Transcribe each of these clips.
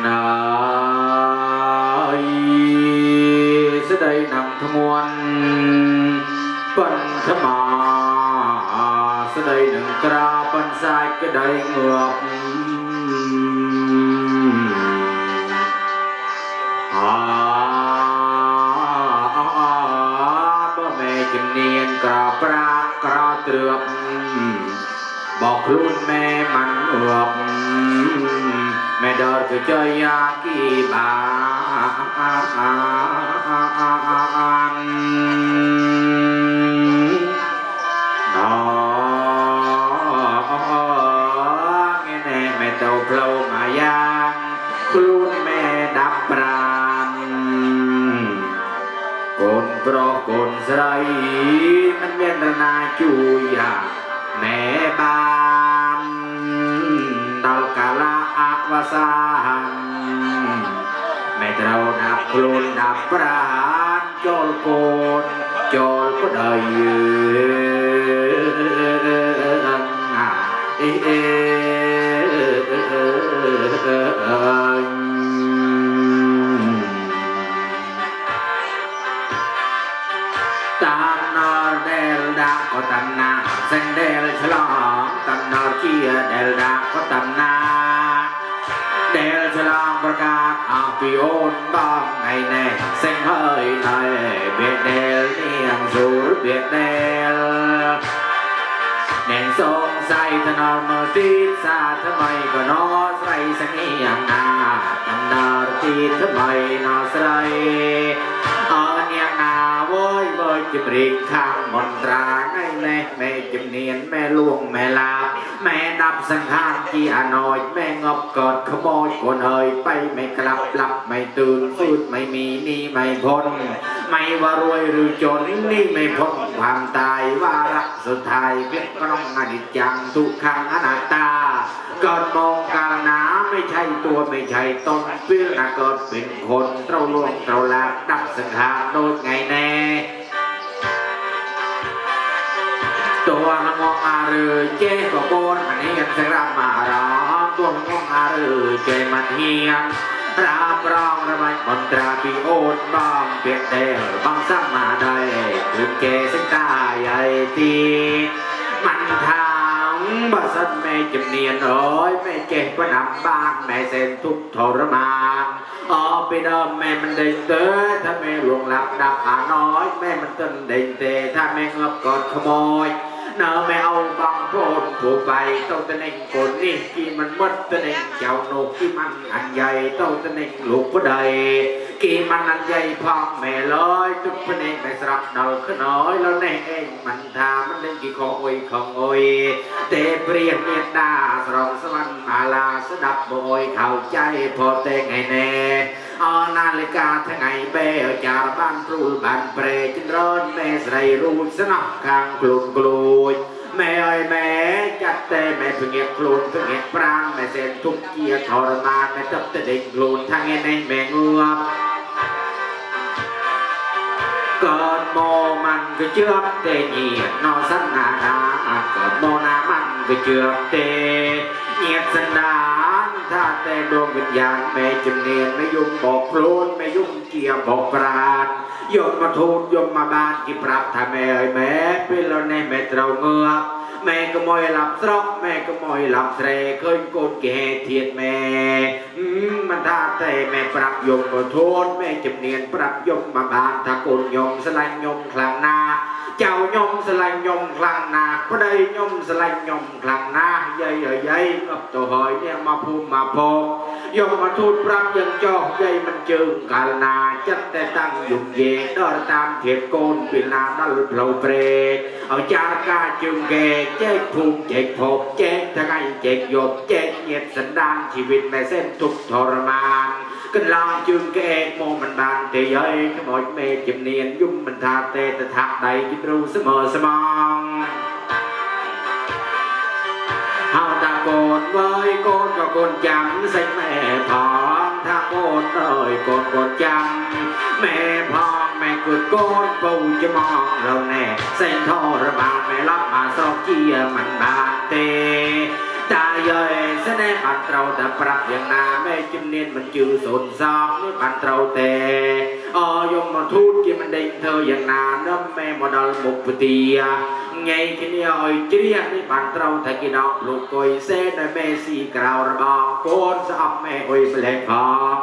นสดนำทมวนปันธมาสดหนึ่งกราปันสายก็ได้เงือบบ่แม่จิมเนียนกราปรากกราเตรือบบอกรุ่นแม่มันเอือบแม่เดินจะเจอยากีบาแน่แม่เต่าเพลามายางครูนแม่ดับปรามโกนโปรโกนใส่มันเมียนนาจุยาแม่บ้านดาวกาลาอักวาสานแม่เราดับโคลนดับปราณโจลโกนโจลก็ได้ตามนอเดลดาก็ตำนาเซนเดลฉลองตำนอเชียเดลดาก็ตำนาเดลฉลองประกาศอาพิโอนบ้องไงแน่เซ็งเฮยหน่อยเบียดเดลเนียงสูรเบียดเดลแน่งทรงใส่ถนอมมือตีซาทำไมก็นอใส่สังเงียงนาตำนอตีทำไมนอใส่เนียงนาโว้ยโว้ยจิบริกข้างมนตราไงแม่แม่จิมเนียนแม่ลวงแม่ลาแม่ดับสังขารจีอานอยแม่งบกอดขโมยคนเอ่ยไปไม่กลับหลับไม่ตื่นฟืดไม่มีนี่ไม่พ้นไม่ว่ารวยหรือจนนี่ไม่พ้นความตายวาระสุดท้ายเพียงกล้องอนิจจังทุกขังอนัตตาก่อนมองกาลนาไม่ใช่ตัวไม่ใช่ตนเพื่อนาเกิดเป็นคนเต้าลวงเต้าลาดับสังขารโดยไงแน่ตัวงงอารือเจ๊ก็โกนมันเฮียนสังรามมาร้องตัวงงอารือเจ๊มันเฮียนรับรองระบายมนตราปีโอนบ้องเปียกเดลบ้องซ้ำมาได้ถึงเกสังตาใหญ่ตีมันทางบ้าสันแม่จำเนียนเอ้ยแม่เจ๊ก็นำบ้านแม่เส้นทุกทรมานไปเดิมแม่มันเดินเตะถ้าแม่หลวงหลับดับหาน้อยแม่มันเต้นเดินเตะถ้าแม่เงือบกอดขโมยเนื้อแม่เอาบังโพนผูกไปเต้าตะเน่งคนนี่กี่มันมัดตะเน่งเจ้าโนกี่มันอันใหญ่เต้าตะเน่งลูกผู้ใดกี่มันอันใหญ่พองแม่ลอยทุกพเนงแม่สลับเดาขึ้นน้อยแล้วแน่เองมันทามันเล่นกี่ของโอยเตะเปรียบเมียดาสรองสวรรค์มาลาสดับโอยเข้าใจพอเตงไงแน่นาฬิกาทั้งไงเบลจากบ้านปลูบ้านเปรจินร้อนแม่ใส่รูดสนอกกลางกลุ่นกลุยแม่เอ้ยแม่จัดเตะแม่เพียงกลุ่นเพียงปรางแม่เส้นทุกเกียร์ทรมานแม่จับแต่เด็กกลุ่นทั้งไงในแม่เงือบก่อนโมมันก็เจือบเตะเหยียดนอสันนาดาก่อนโมนามันก็เจือบเตะเหยียดสันดาถ้าแต่ดวงวิญญาณแม่จำเนียนไม่ยุ่งบอกโคลนไม่ยุ่งเกี่ยวบอกปราดยมมาทูลยมมาบ้านกี่ปรับถ้าแม่เอ้ยแม่เป็นเราในแม่เราเงือบแม่ก็มอยหลับตรอกแม่ก็มอยหลับเตะเคยโกนแก่เทียนแม่มันท่าแต่แม่ปรับยมมาทูลแม่จำเนียนปรับยมมาบ้านถ้าโกนยมสลายยมคลางนาเจ้ายมสลายยมคลางนาพระใดยมสลายยมคลางนาใหญ่ใหญ่กับตัวหอยเนี่ยมาพูมาพงยมมาทูลปรับยังจอกใหญ่มันจึงกาลนาจัดแต่ตั้งยุ่งเย่ดอตามเทียนโกนปิลาดัลเผาเปรตเอาจารกาจึงแก่แจ๊กภูมิแจ๊กพบแจ๊กทั้งไงแจ๊กหยดแจ๊กเหยียดสันดานชีวิตแม่เส้นทุกทรมานกันลองจึงแก่โมมันบานเตยเอ้ยขโมยเมจิมเนียนยุ่มมันทาเตตะทักใดจิตรู้เสมอสมองเฮาตะโกนเว้ยโกนก็โกนจำใส่แม่พองถ้าโกนเอ้ยโกนโกนจำแม่พองแม่เกิดโกนปูจะมองเราแน่เส้นทรมานแม่รับมาสอกเจียมันบานเตตาเย่ยแสดงมัน นเราแต่ปรับอย่างนาแม่จิ้มเนียนมันจืดสนซอกนี่บ้านเราแต่ยมมาทูดที่มันเด้งเธออย่างนาน้ำแม่มาดอลมุกปตีไงที่นี่อ้อยเจียนี่บ้านเราแต่กินดอกลูกกอยเส้นในแม่สีกราวระบองโกนสับแม่อ้อยเปล่งฟอง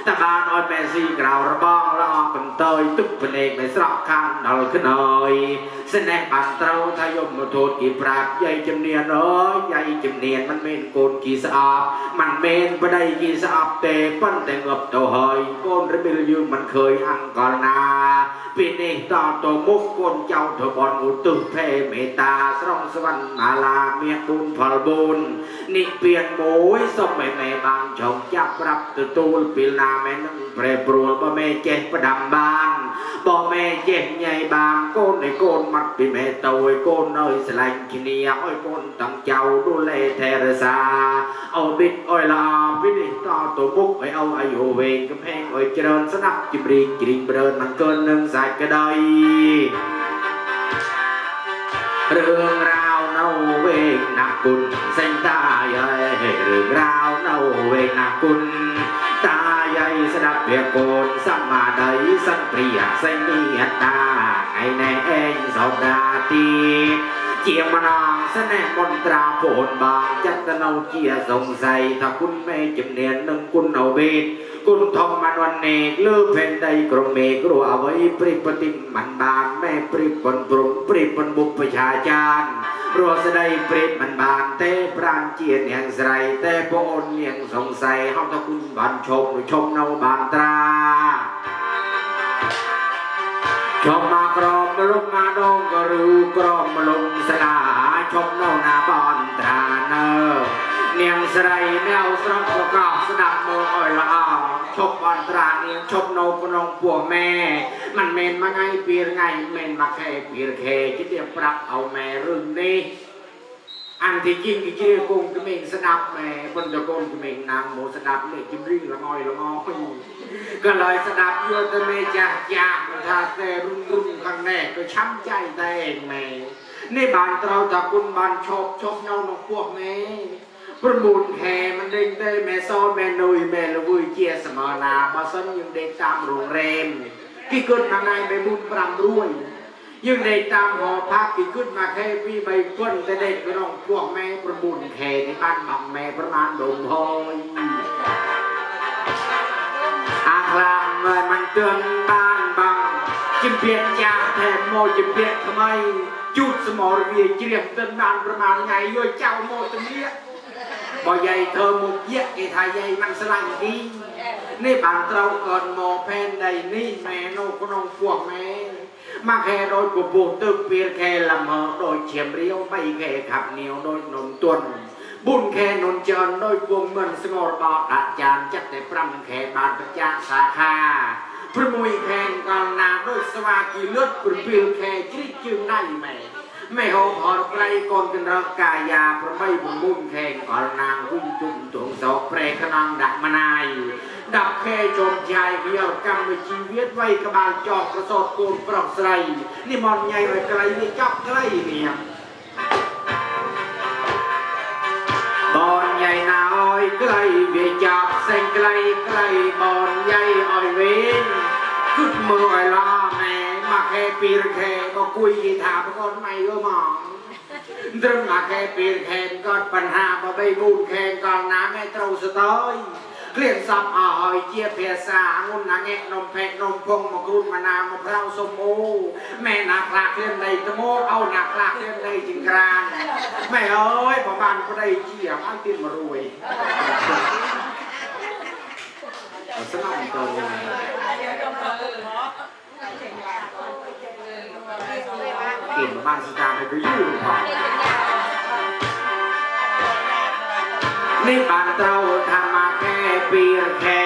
แต่บ้านอ้อยแม่สีกราวระบองละกันเตยตุกเป็นเอกไม่สลับข้างดอลขึ้นหน่อยเส้นแดงบ้านเราทายมมาทูดกี่ปราบใหญ่จำเนียนใหญ่จำเนียนมันเมนโกนกี่สาบมันเมนไปได้กี่สาบเตะปั้นแต่เงบตัวเฮยโกนระเบิดยืมมันเคยอังก่อนนาปีนี้ต่อตัวมุกโกนเจ้าเถอะบอลอุตุเพเมตาสรองสวรรค์มาลาเมียบุญพลบุญนิเปลี่ยนโมยสมแม่บางชมจับรับตัวตูลปีนาแม่นั่งเปรย์ปลัวบ่แม่เจ็บประดำบานบ่แม่เจ็บใหญ่บางโกนในโกนมัดปีแม่โตยโกนเนยสลายกินีอ้อยโกนตั้งเจ้าดูแลเทระซาเอาบิดอ้อยลาปีนี้ต่อตัวมุกไปเอาอายุเวงกำแพงอ้อยเจริญสนับจิบรีจริงเดินมันเกินหนึ่งสายกระไดเรื่องราวเน่าเวงนักกุลเส้นตาใหญ่เรื่องราวเน่าเวงนักกุลตาใหญ่สนับเปียกโกนสัมมาใดสังเปรียเส้นเนียตาไอแน่เองสอดาตีเจียงมานางเสน่ห์มนตราโผล่บางจัตนาเกียสงสัยถ้าคุณแม่จำเนียนหนึ่งคุณเอาเบดคุณทองมันวันเนกเลือเพนใดกรงเมกรัวเอาไว้ปริปติมันบานแม่ปริปนปรุงปริปนบุปชาจารรัวสดายปริมันบานเตปรานเจียนอย่างไรเตปอนอย่างสงสัยห้องถ้าคุณบานชมชมเนาบานตราชมมากรอบมาลุกมาดงก็รู้กรอบมาลุกสลาชมเนานาบานตราเนอเนียงสไรแนวสระประกอบสนับโมอ้อยละอ้าวชมบานตราเนียงชมโนปนงปัวแม่มันเมนมาไงเปียไงเมนมาแค่เปียแค่คิดเดียบปรับเอาแม่รุ่นนี้อันที่จริงที่ชื่อกุ้งก็เมนสนับแม่บนตะโกนก็เมนนางโมสนับเนี่ยจิ้มริ่งละงอยละงอยก็เลยสนับโยตเมจากถ้าแต่รุ่นข้างแรกก็ช้ำใจแต่เองแม่นี่บานเราตะกุนบานชบเน่าหนกพวกแม่ประมูลแห่มันเด้งได้แม่ซ้อนแม่นุยแม่ละวุยเจียสมอนามาซ้ำยังเด็กตามโรงแรมที่ขึ้นมาในใบบุญปรำรวยยังเด็กตามหอพักที่ขึ้นมาแค่พี่ใบก้นแต่เด็กก็ต้องพวกแม่ประมูลแห่ในบ้านบังแม่ประมาณโดมพอยอาคลามเงินมันเตือนบ้านบังจิมเพียรจ่าแทนโมจิมเพียรทำไมจุดสมอระเบียเจียมเตือนบ้านประมาณไงโยเจ้าโมตะเมียบ่ใหญ่เธอมุกเยอะไอ้ทายใหญ่มันสลังดีนี่บางเราก่อนโมแพนใดนี่แม่โนก็น้องพวกแม่มาแค่โดยกุบุตึกเปียแค่ลำเหอโดยเฉียมเรียวไม่แค่ขับเหนียวโดยนนตุนบุญแค่นนเจริญโดยพวงเงินสมรบอาจารย์จัดในปรำแค่บานประจานสาขาพระมุยแข่งกันนาโดยสวากีเลือดปริปิลแค่จิตจึงได้แม่ไม่หอบหอดไกลก่อนกันรักกายาพระไม่บุญบุญแข่งก่อนนางหุ่นจุ่มตัวสอบเปรขนองดักมานายดับแค่โจมใจเพียงกำมือชีวิตไว้กระบาลจอกกระสอบโกนปลอกใส่นี่มอนใหญ่ไว้ไกลนี่จับไกลเนี่ยบอลใหญ่นาอ้อยไกลเวียจับเส้นไกลไกลบอลใหญ่อ้อยเวนขึ้นมืออ้อยลาแม่มาแค่ปีแค่ก็คุยกีถามก็ไม่ก็มองเรื่องมาแค่ปีแค่ก็ปัญหามาใบบุญแค่ก่อนน้ำไม่เท่าสตอยเคลื่อนซับอ่อยเจี๊ยบเพียสางุ่นนางแงะนมแพะนมพงมะกรูดมะนาวมะพร้าวส้มโอแม่นาคลาเคลื่อนในตะโมเอานาคลาเคลื่อนในจิงกรานแม่เอ้ยประมาณก็ได้เจี๊ยบอันตินมารวยสนองตัวเก่งบ้านสตาร์ให้ไปยุ่งพอนี่บ้านเราทำมาแค่ปีแค่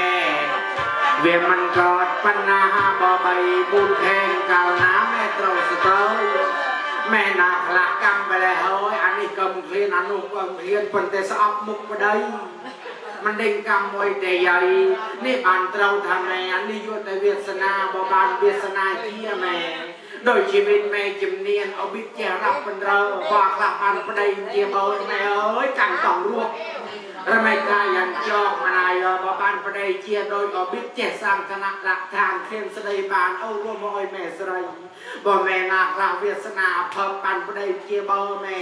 เวียมันกอดปัญหาบ่ใบบุญแข่งกาวน้ำแม่เราสเตอร์แม่นาคลากำไปแล้วเฮ้ยอันนี้กำเคลียนอนุกำเคลียนเป็นแต่สอบมุกมาได้มันเด้งกำมวยแต่ใหญ่นี่บ้านเราทำแม่อันนี้ยุ่งแต่เวียสนาบ่บานเวียสนาเที่ยแม่โดยชีวิตแม่จิมเนียนเอาบิ๊กแจรับเป็นเราฝากหลับมันประเดี๋ยวเจียบเอาแม่เอ้ยกันต้องรวบ ระไม่กายันจอกมานายบบ้านประเดี๋ยเจียโดยอบิดเจสังคณะหลักทางเข้มสดายบานเอารวมอ้อยแม่สไรบ่แม่นาคลาเวียสนาเพิ่มปันประเดี๋ยเจียบ่แม่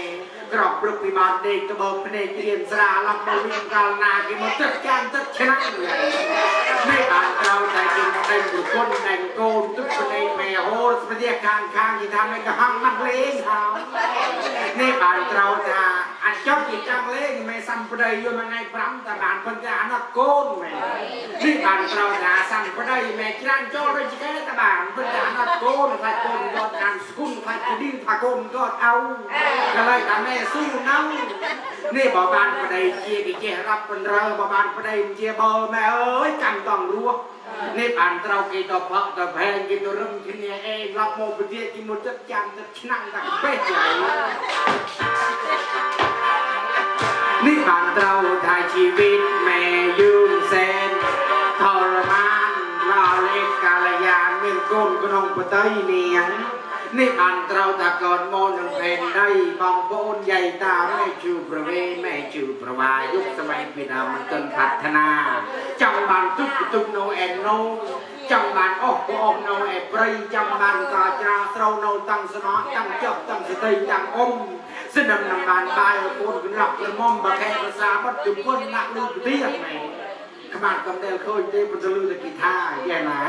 กรอบปลุกปีบานเด็กตะบ่พเนเรียนสระลับบ่วิ่งกาลนากิมจัดการจัดชนะไม่บานเราใจกินได้บุคคลแดงโกนทุกประเดี๋ยแม่โหดประเดี๋ยข้างที่ทำให้กระหังนักเลงเขานี่บานเราจะอัดจอกกิจจังเลงไม่ซ้ำประเดี๋ยอยู่มาไงพร้ำแต่บานคนจะอันนักโกนแม่นี่บานเราจะซ้ำประเดี๋ยแม่จีรันโจ้เลยจีแค่แต่บานคนจะอันนักโกนใครโกนก็งานสกุลใครจะดิ้นถ้าโกนก็เอาก็เลยแต่แม่สู้น้องนี่บ่บานประเดี๋ยเจียกิเจรับคนเราบ่บานประเดี๋ยเจียบ่แม่เอ้ยจำต้องรู้นี่บานเรากินตัวเพาะตัวแพงกินตัวเริ่มกินเนี่ยเองรับโมบุตรกินหมดจัดจานจัดนั่งตักเป็ดใหญ่นี่บานเราถ่ายชีวิตแม่ยืมเส้นทรมานรอเล็กกาลยานเมียนก้นกนองปะเตยเนียงนี่บานเราตะกอนโมนเพนได้บองโปนใหญ่ตาแม่ชื่อประเวแม่ชื่อประวายุคสมัยปีดามันจนพัฒนาจังบานทุกโนแอนโนจังบานออกโนแอปรีจังบานตาจราเสาโนตั้งสนอตั้งเจับตั้งสติตั้งอมสนำนำบานบายโคนขึ้นหลับกระม่อมบะแคภาษาบัดจุ่มก้นหนักลืมเรียกไหมขบานกำเดลเคยเตะปัจจุบันตะกีท่าแย่นะ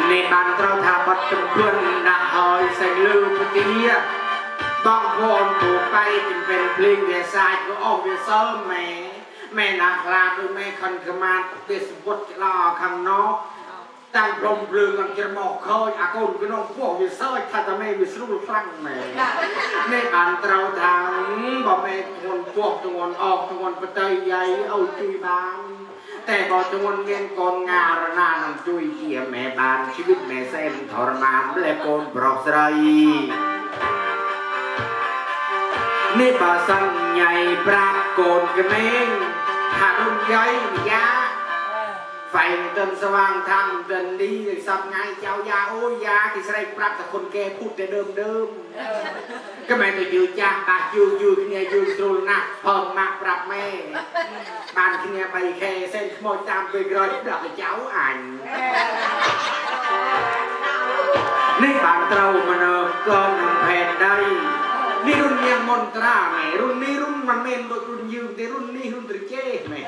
ในบ้านเราทาบัดจำเพื่อนด่าหอยใส่ลืมปฏิเนียบ้องโคนถูกไปจึงเป็นเพลงเวียสายก็ออกเวียเสริมแม่นาคลาดูแม่คันขมาเบียสบดลาข้างนอกตั้งพรมเรือกันจะหมอกเคยอากนก็น้องพวกเวียเสริมถ้าจะไม่วิสรุฟังแม่ในบ้านเราทางบ่แม่ทวนพวกทวนออกทวนปะเตยใหญ่เอาจุยบางแต่บ่จงวนเวียนกองงาระนานังจุยเกี่ยแม่บานชีวิตแม่เส้นทรมานและโกนปลอกใส่นี่บ่สั่งใหญ่ปรากโกนกระเมงหารุ่นใหญ่ยาไฟเติมสว่างทางเดินดีสับไงเจ้ายาโอ้ยาที่ใส่ปรับแต่คนแก่พูดแต่เดิมก็แม่ตัวยืดจ้าปากยืดเนี่ยยืดตรูนะเพิ่มมากปรับแม่บ้านที่เนี่ยใบแค่เส้นขโมยตามไปกรอยปรับเจ้าอ่านนี่บ้านเรามันกองแผ่นได้นี่รุ่นเมียงมนตราแม่รุ่นนี้รุ่นมันเมนรุ่นยืมแต่รุ่นนี้รุ่นตริเจ้แม่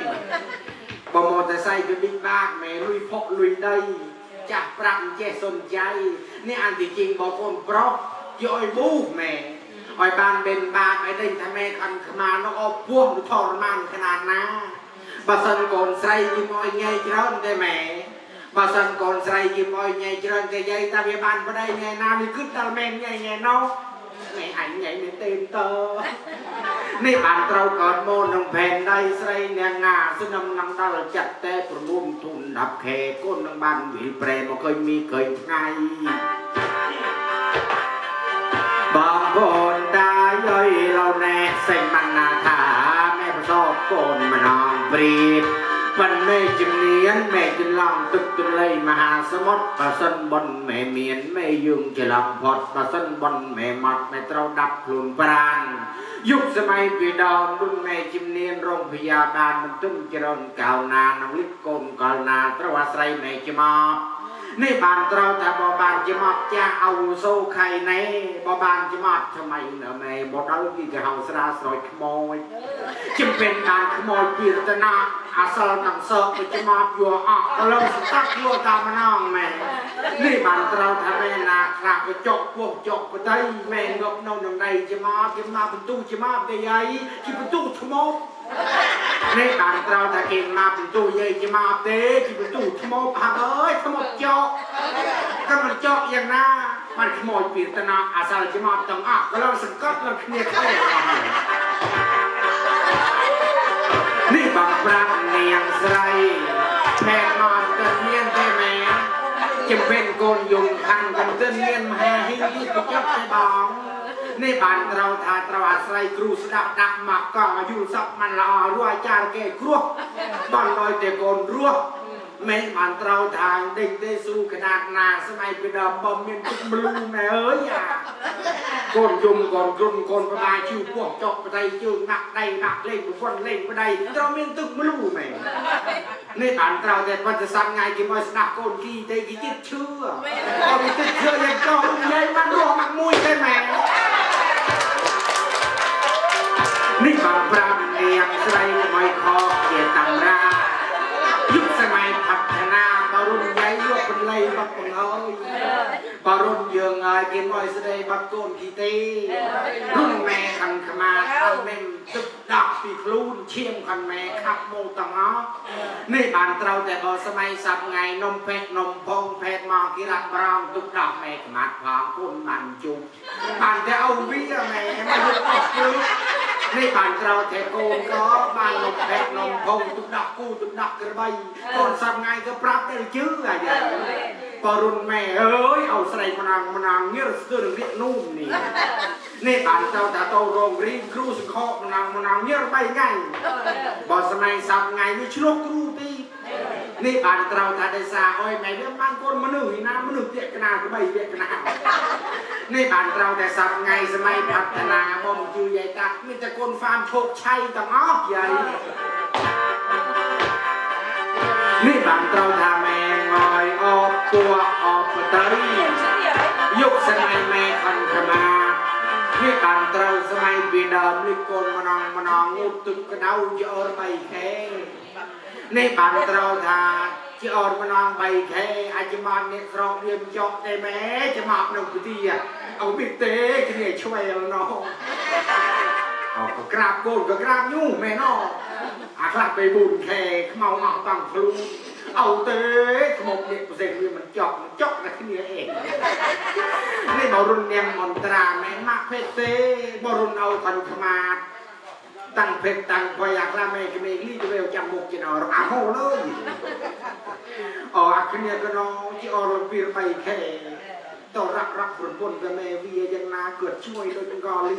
บอมอเตอร์ไซค์ก็บิ๊กบ้าแม่ลุยพกลุยได้จับปรับเจ้สนใจนี่อันที่จริงบอกคนเพราะย่อยบู๊แม่อ้อยบานเบนบานไอ้เด้งทำแม่คันขมาน้องอ้อพวงทรมานขนาดนั้นบาสันก่อนใส่ยิ้มอ้อยไงเจริญได้แม่บาสันก่อนใส่ยิ้มอ้อยไงเจริญแต่ยัยตาเบียบานบ่ได้ไงนามีขึ้นตาแม่ไงน้องไงหันไงเหมือนเต็มเตอนี่บานเราก่อนโมนน้องแผ่นได้ใส่เนียงาซึ่งนำตาจัดแต่ประมุมทุนดับแขก้นน้องบานวิเปรมเคยมีเคยไงบางคนตาย่อยเราแน่ใส่มันนาถาแม่ประสอบโกนมานองปรีบวันแม่จึงเลี้ยงแม่จึงลองตึกจนเลยมหาสมุทรปะสันบนแม่เมียนแม่ยุงจะลองพอดปะสันบนแม่หมัดแม่เต้าดับพลุนปราณยุคสมัยปีดอนรุ่นแม่จิมเนียนโรงพยาบาลมันตุ้มเจริญเก่านานน้ำลิกโกนกอลนาตระวัสไรแม่จะมานี่บานเราแต่บ่บานจะมาจะเอาโซ่ไข่ในบ่บานจะมาทำไมเนอะแม่บ่ได้ที่จะเอาสระสอยขโมยจึงเป็นการขโมยปีรตนาอาสาหนังเสกจะมาอยู่อ่ะก็เริ่มสตั๊กลัวตามมาน้องแม่นี่บานเราทำแม่นาคลากระจกพวกจกไปได้แม่งบนนในจะมาเป็นตู้จะมาได้ยัยที่เป็นตู้ขโมยในบ้านเราถ้าเก่งมาเป็นตู้ใหญ่จะมาเต้ที่เป็นตู้ขโมยหักเอ้ยขโมยเจาะก็มันเจาะอย่างน่ามันขโมยปีตนาอาสาจะมาต้องอ่ะก็เราสังกัดเราเนี่ยเข้านี่บางปราบเนียงใส่แพงนอนเกินเนียนได้ไหมจะเป็นโกนยุงคันกันเกินเนียนมาให้ที่ไปจับไปบ้องในบ้านเราทาตระวัสไรครูสดับดักหมักก็อยู่สับมันรอรัวจานแก่ครัวบ้านลอยแต่โกนรัวแม่บ้านเราทางเด็กได้สู้ขนาดนาสมัยเป็นดอมบอมเมียนตุกบลูแม่เอ้ย con dùng còn run con bà bài chiều cuộc chọc vào đây chiều nặng lên một con lên vào đây tao miên tức mới lù mày nên bản tao thì conจะ sang ngày cái mà snap con kia đây cái chết chưa còn cái chết chưaยังcho đây mà đùa mặt mũi cái mẹนี่บางปรามเนียงใส่ไม่คอเกียรตำรายุคสมัยพัฒนาบารุนใหญ่ยกเป็นเลยบักเป็นเอ้ยบารุนเยืองไงกินไว้แสดงบักโกนกีตีรุ่นแม่ขันขมาขันแม่ตึกดักปีกลูนเชี่ยมขันแม่ขับโมตังอ้อนี่บานเราแต่บอสมัยสับไงนมเพชรนมพงเพชรมอกิรักบรามตึกดักแม่ขมาดความคนมันจุกบานแต่เอาวิ่งแม่ไม่ยุบออกลึกนี่บ้านเราแถวโกนก็บ้านนมเพชรนมพงตุกดักกูตุกดักกระใบคนสับไงก็ปรับได้ชื่ออะไรปรุนแม่เอ้ยเอาใส่มานางเงี้ยเสื้อเรียกนุ่มนี่นี่บ้านเราแต่โตโรงเรียนครูสุขะมานางเงี้ยไปไงบอสมัยสับไงไม่ชั่วครูตีนี่บ้านเราแต่ได้สาอ้อยแม่เรื่องบ้านคนมนุษย์นะมนุษย์เดียกนาก็ไม่เดียกนานี่บ้านเราแต่สับไงสมัยพัฒนาบ่มจือใหญ่ตักมีแต่คนฟาร์มโชคชัยต่างอ้อใหญ่นี่บ้านเราทำแมงงอยออกตัวออกเตยยุคสมัยแม่คันขมานี่บ้านเราสมัยปีเดิมนี่คนมานองงูตึกกระเดาจะเอาใบแค่นี่บ้านเราทาจะเอามานองใบแค่อาจจะมาเนี่ยรองเรียนจบได้แม้จะมาหนึ่งปีเอาบิดเต้ที่นี่ช่วยเราเนาะเอาก็กราบโกนก็กราบยุ่งแม่นออาคลาดไปบุญแขกเมาเอาตังครูเอาเต้ขมกเด็กเสกมันจอกนะที่นี่เองนี่บอรุนเนียมมอนตราแม่มากเพชรเต้บอรุนเอาคันขมาตั้งเพชรตั้งพอยากละแม่ก็ไม่รีบเร็วจำมุกจะนอนอาโหเลยอ๋ออาคืนนี้ก็น้องที่ออร์ปีร์ไปแค่ต่อรักผลบนกับแม่เวียยังนาเกิดช่วยโดยกอลิ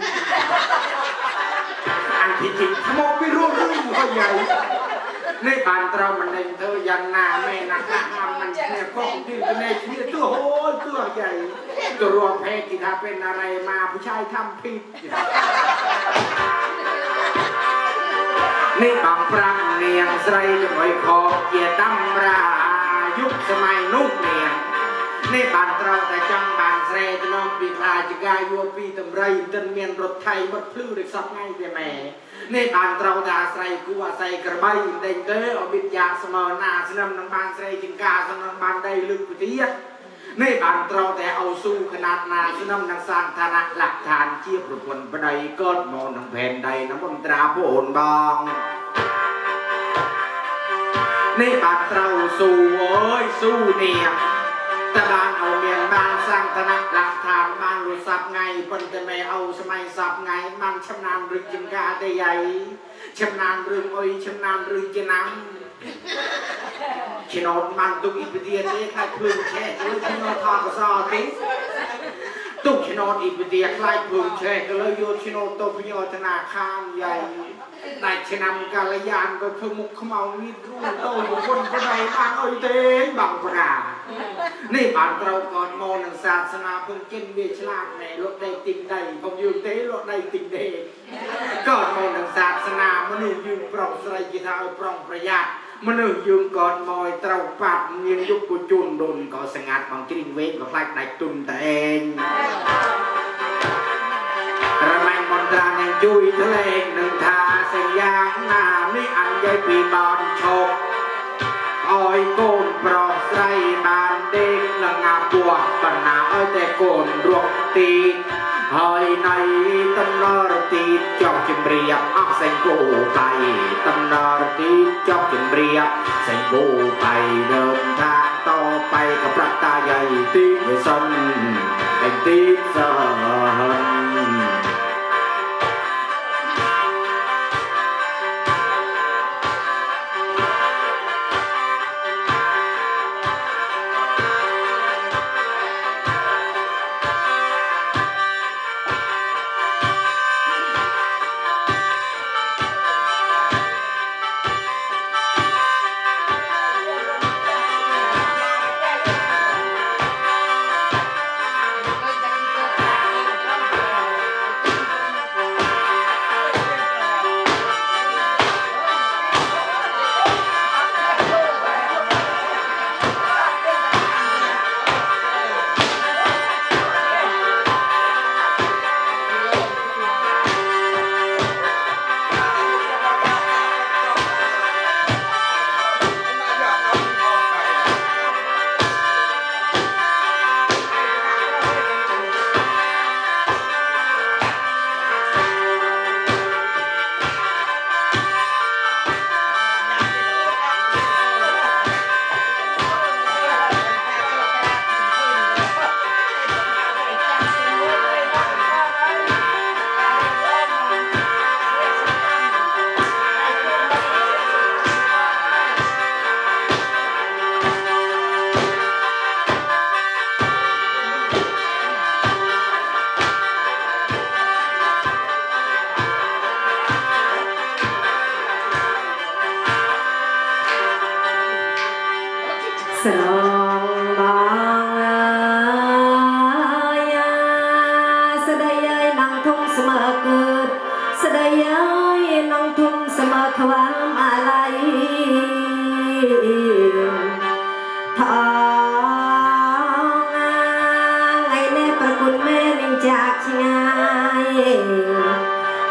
อันที่จริงขโมยไม่รู้เรื่องหัวใหญ่ในบ้านเรามันเองเธอยังนาแม่นักห้ามมันเนี่ยข้องดิ้นกันในชีวิตตัวโอ้ยตัวใหญ่ตัวรวมแพ้ที่ถ้าเป็นอะไรมาผู้ชายทำผิดนี่บางปรางเนียงใส่จะไม่คอเกียรตำรายุคสมัยนุ่มเนียงนี่บ้านเราแต่จังบ้านเสจะน้องปีคลาจะกายวัวปีตำไรจนเมียนรถไทยหมดพลื้ได้สับง่ายแต่แม่นี่บ้านเราด่าใส่กูว่าใส่กระใบเด้งเต๋อเอาบิดยาสมอนาสนำน้ำบ้านเสจิงกาสนำบ้านได้ลึกไปทีนี่บ้านเราแต่เอาสู้ขนาดนาสนำนักสร้างฐานะหลักฐานเชี่ยผลบันไดเกิดมองทางแผ่นใดน้ำมันตราโผล่บองนี่บ้านเราสู้โอ้ยสู้เนี่ยแต่บ้านเอาเมียนบ้านสร้างฐานะหลักฐานบ้านรู้สับไงคนแต่ไม่เอาสมัยสับไงมันชำนาญเรื่องจิงกาแต่ใหญ่ชำนาญเรื่องอ้อยชำนาญเรื่องเจน้ำชิโนดมันตุกอิปเดียที่คล้ายพึ่งแช่หรือชิโนทอกซอติ้งตุกชิโนดอิปเดียคล้ายพึ่งแช่ก็เลยโยชิโนโตพยธนาคารใหญ่นายชนำกาลยานก็คือมุกขมเอามีดรุ่งโตอยู่คนคนใดบ้านอ้อยเต้บังปรานี่บ้านเราก่อนโมหนึ่งศาสนาพึ่งกินเบียร์ฉลาดในรถได้ติ่งใดผมยืนเต้รถได้ติ่งเดก่อนโมหนึ่งศาสนามนุษย์ยืนปรองใส่กีฬาปรองประหยัดมนุษย์ยืนก่อนมอยเต้าปัดเมียงยุคกุจุนโดนก่อสงัดบางจริงเวกก็คล้ายได้ตุนแต่เองระมังมนตราในจุยทะเลหนึ่งทาเสียงยางหน้านี่อันใหญ่ปีบอลโชกอ้อยโกนปลอกใส่บานเด็กนางงาปัวปัญหาอ้อยแต่โกนรวกตีหอยในตำนรตีจอกจิมเรียบอักเซงกูไปตำนรตีจอกจิมเรียบเซงกูไปเดินทางต่อไปกับปรักตาใหญ่ตีไปซ้ำไอ้ตีซ้ำ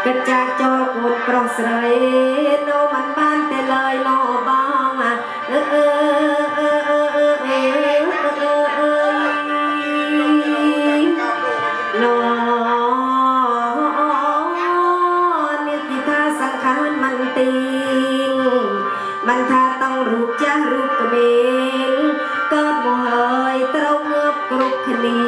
กระจากจอกูดปลอกใสโนมันบ้านแต่เลยนอบองนอนิติท่าสังขารมันติงมันท่าต้องรูปจ้ารูปกระเบงเกิดโมเหยเต้าเงือบกรุบขเนี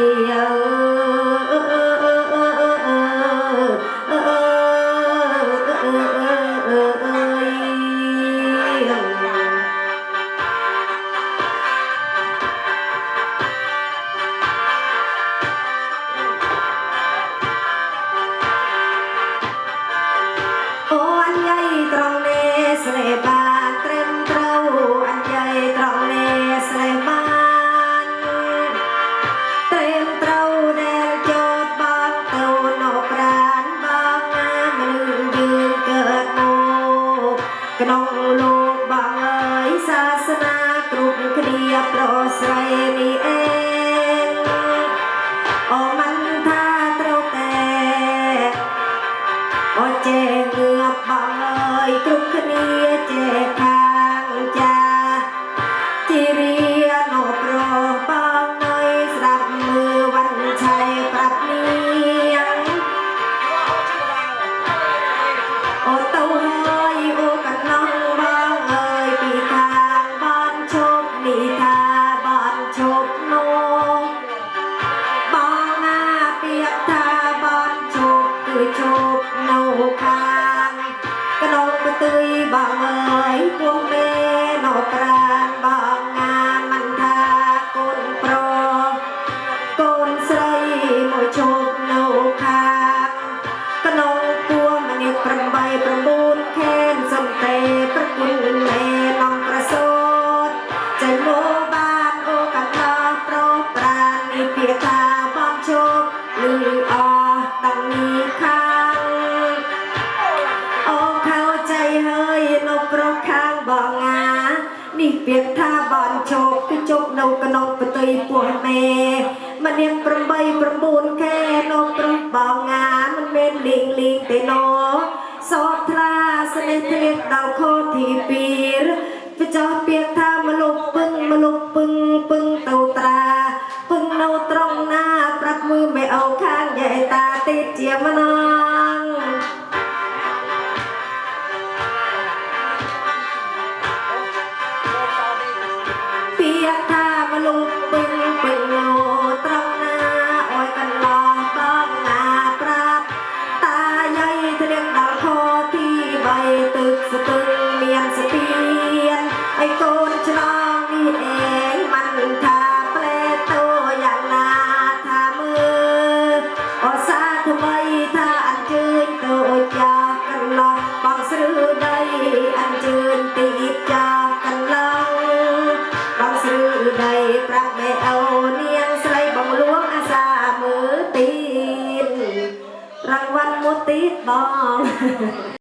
น้องลูกบางเอ๋ยศาสนากรุบคดีโปรดใส่นี่เองโอมันท่าเต้าแต่โอเจเงือบบางเอ๋ยกรุบคดีเจทางจ่าจีเรียนโอโปรบางเอ๋ยสลับมือวันชัยปรับเนียงโอเต้าเอ๋ยโอกันน้องตุยบางเอ๋ยพวงเมนอปราณบางงานมันทากุนโปรกุนใส่มวยชกโนคางกนงปัวมันนี่ประใบประมูลแค้นสมเตประกุลเมนองประสดใจโมบานโอกันทาโปรปราณนี่เพียตาบอมโชคลืออต้องมีข้างโอ้เข้าใจเฮ้ยนกโปรข้างบ่องานี่เปียกท่าบอนโชคคือจกนกกนกปตุยปวดเมมันยังประใบประมูลแค่นกโปรบ่องามันเป็นลิงลิงเตโนสอบทลาสนิทเรียกดาวโคทีปีรไปจอเปียกท่ามาลุกปึ้งมาลุกปึ้งปึ้งเต่าตราปึ้งเนาตรงหน้าปรับมือไม่เอาข้างใหญ่ตาติดเจียมนองเปียกท่ามาลุกปึ้งปึ้งโนตรงหน้าอ้อยกันลองต้องหน้าปรับตาใหญ่ทะเลดาวโคที่ใบตึกสตึงเมียนสเปียนไอ้โกนฉลองนี่เองมันทาเปลตัวอย่างนาทามือโอซาทำไมถ้าอันเชิญตัวจากกันลองบางซื้อได้อันเชิญตีจากกันลองบางซื้อได้ปรับไม่เอาเนียงใส่บังหลวงอาสามือตีนรางวัลมุติดบอง